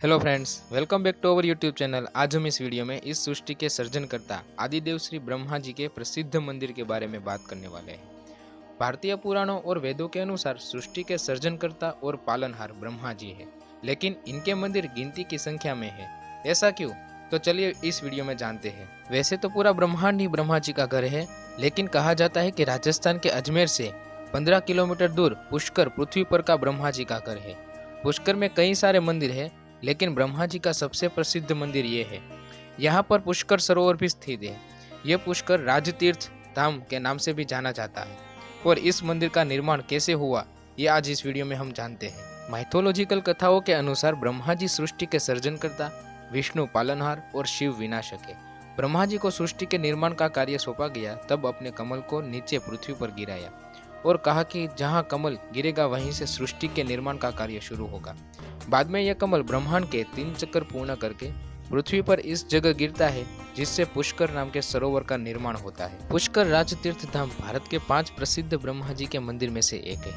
Hello friends, welcome back to our YouTube channel. आज हम इस वीडियो में इस सृष्टि के सर्जनकर्ता आदिदेव श्री ब्रह्मा जी के प्रसिद्ध मंदिर के बारे में बात करने वाले हैं। भारतीय पुराणों और वेदों के अनुसार सृष्टि के सर्जनकर्ता और पालनहार ब्रह्मा जी है, लेकिन इनके मंदिर गिनती की संख्या में है। ऐसा क्यों? तो चलिए इस वीडियो में जानते हैं। वैसे तो पूरा ब्रह्मांड ही ब्रह्मा जी का घर है, लेकिन कहा जाता है कि राजस्थान के अजमेर से 15 किलोमीटर दूर पुष्कर पृथ्वी पर का ब्रह्मा जी का घर है। पुष्कर में कई सारे मंदिर है, लेकिन ब्रह्मा जी का सबसे प्रसिद्ध मंदिर ये है। यहाँ पर पुष्कर सरोवर भी स्थित है। यह पुष्कर राजतीर्थ धाम के नाम से भी जाना जाता है। और इस मंदिर का निर्माण कैसे हुआ, ये आज इस वीडियो में हम जानते हैं। माइथोलॉजिकल कथाओं के अनुसार ब्रह्मा जी सृष्टि के सर्जनकर्ता, विष्णु पालनहार और शिव विनाशक है। ब्रह्मा जी को सृष्टि के निर्माण का कार्य सौंपा गया, तब अपने कमल को नीचे पृथ्वी पर गिराया और कहा कि जहाँ कमल गिरेगा वहीं से सृष्टि के निर्माण का कार्य शुरू होगा। बाद में यह कमल ब्रह्मांड के 3 चक्कर पूर्ण करके पृथ्वी पर इस जगह गिरता है, जिससे पुष्कर नाम के सरोवर का निर्माण होता है। पुष्कर राजतीर्थ धाम भारत के 5 प्रसिद्ध ब्रह्मा जी के मंदिर में से एक है।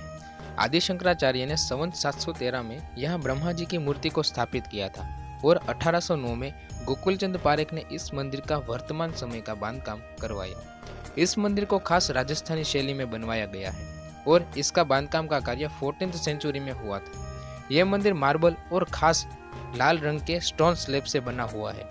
आदि शंकराचार्य ने संवत 713 में यहाँ ब्रह्मा जी की मूर्ति को स्थापित किया था और 1809 में गोकुलचंद पारेख ने इस मंदिर का वर्तमान समय का बांधकाम करवाया। इस मंदिर को खास राजस्थानी शैली में बनवाया गया है और इसका बांधकाम का कार्य 14th सेंचुरी में हुआ था। यह मंदिर मार्बल और खास लाल रंग के स्टोन स्लैब से बना हुआ है।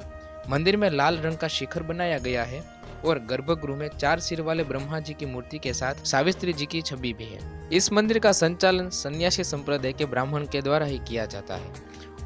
मंदिर में लाल रंग का शिखर बनाया गया है और गर्भगृह में 4 सिर वाले ब्रह्मा जी की मूर्ति के साथ सावित्री जी की छवि भी है। इस मंदिर का संचालन सन्यासी संप्रदाय के ब्राह्मण के द्वारा ही किया जाता है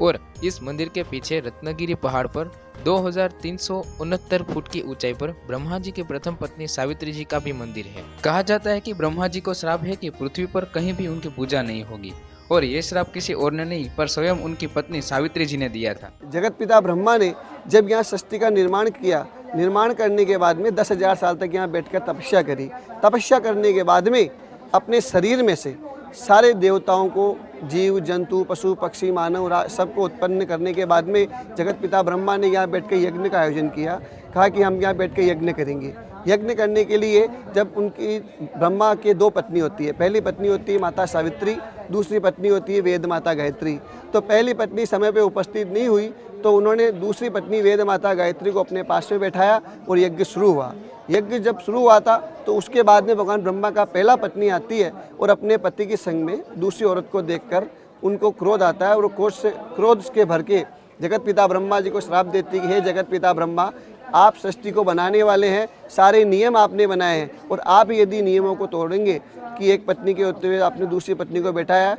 और इस मंदिर के पीछे रत्नगिरी पहाड़ पर 2369 फुट की ऊंचाई पर ब्रह्मा जी की प्रथम पत्नी सावित्री जी का भी मंदिर है। कहा जाता है कि ब्रह्मा जी को श्राप है कि पृथ्वी पर कहीं भी उनकी पूजा नहीं होगी, और ये श्राप किसी और ने नहीं पर स्वयं उनकी पत्नी सावित्री जी ने दिया था। जगत पिता ब्रह्मा ने जब यहाँ सृष्टि का निर्माण किया, निर्माण करने के बाद में 10,000 साल तक यहाँ बैठकर तपस्या करी। तपस्या करने के बाद में अपने शरीर में से सारे देवताओं को, जीव जंतु पशु पक्षी मानव सबको उत्पन्न करने के बाद में जगत पिता ब्रह्मा ने यहाँ बैठ कर यज्ञ का आयोजन किया। कहा कि हम यहाँ बैठ कर यज्ञ करेंगे। यज्ञ करने के लिए जब उनकी ब्रह्मा के 2 पत्नी होती है। पहली पत्नी होती है माता सावित्री, दूसरी पत्नी होती है वेद माता गायत्री। तो पहली पत्नी समय पे उपस्थित नहीं हुई, तो उन्होंने दूसरी पत्नी वेद माता गायत्री को अपने पास में बैठाया और यज्ञ शुरू हुआ। यज्ञ जब शुरू हुआ था तो उसके बाद में भगवान ब्रह्मा का पहला पत्नी आती है और अपने पति के संग में दूसरी औरत को देखकर उनको क्रोध आता है और क्रोध के भर के जगत पिता ब्रह्मा जी को श्राप देती है कि हे जगत पिता ब्रह्मा, आप सृष्टि को बनाने वाले हैं, सारे नियम आपने बनाए हैं और आप यदि नियमों को तोड़ेंगे कि एक पत्नी के होते हुए आपने दूसरी पत्नी को बैठाया,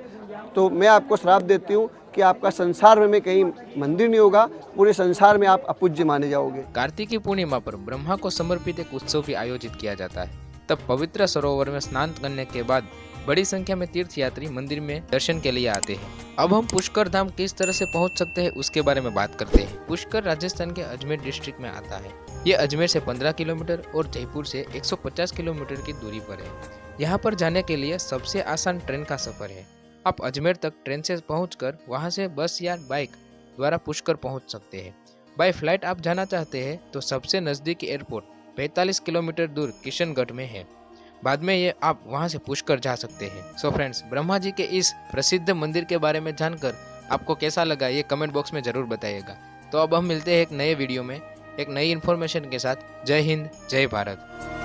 तो मैं आपको श्राप देती हूँ कि आपका संसार में कहीं मंदिर नहीं होगा, पूरे संसार में आप अपूज्य माने जाओगे। कार्तिकी पूर्णिमा पर ब्रह्मा को समर्पित एक उत्सव भी आयोजित किया जाता है। तब पवित्र सरोवर में स्नान करने के बाद बड़ी संख्या में तीर्थयात्री मंदिर में दर्शन के लिए आते हैं। अब हम पुष्कर धाम किस तरह से पहुंच सकते हैं उसके बारे में बात करते हैं। पुष्कर राजस्थान के अजमेर डिस्ट्रिक्ट में आता है। ये अजमेर से 15 किलोमीटर और जयपुर से 150 किलोमीटर की दूरी पर है। यहाँ पर जाने के लिए सबसे आसान ट्रेन का सफर है। आप अजमेर तक ट्रेन से पहुंचकर वहां से बस या बाइक द्वारा पुष्कर पहुंच सकते हैं। बाय फ्लाइट आप जाना चाहते हैं तो सबसे नजदीकी एयरपोर्ट 45 किलोमीटर दूर किशनगढ़ में है। बाद में ये आप वहां से पुष्कर जा सकते हैं। सो फ्रेंड्स, ब्रह्मा जी के इस प्रसिद्ध मंदिर के बारे में जानकर आपको कैसा लगा ये कमेंट बॉक्स में जरूर बताइएगा। तो अब हम मिलते हैं एक नए वीडियो में एक नई इन्फॉर्मेशन के साथ। जय हिंद, जय भारत।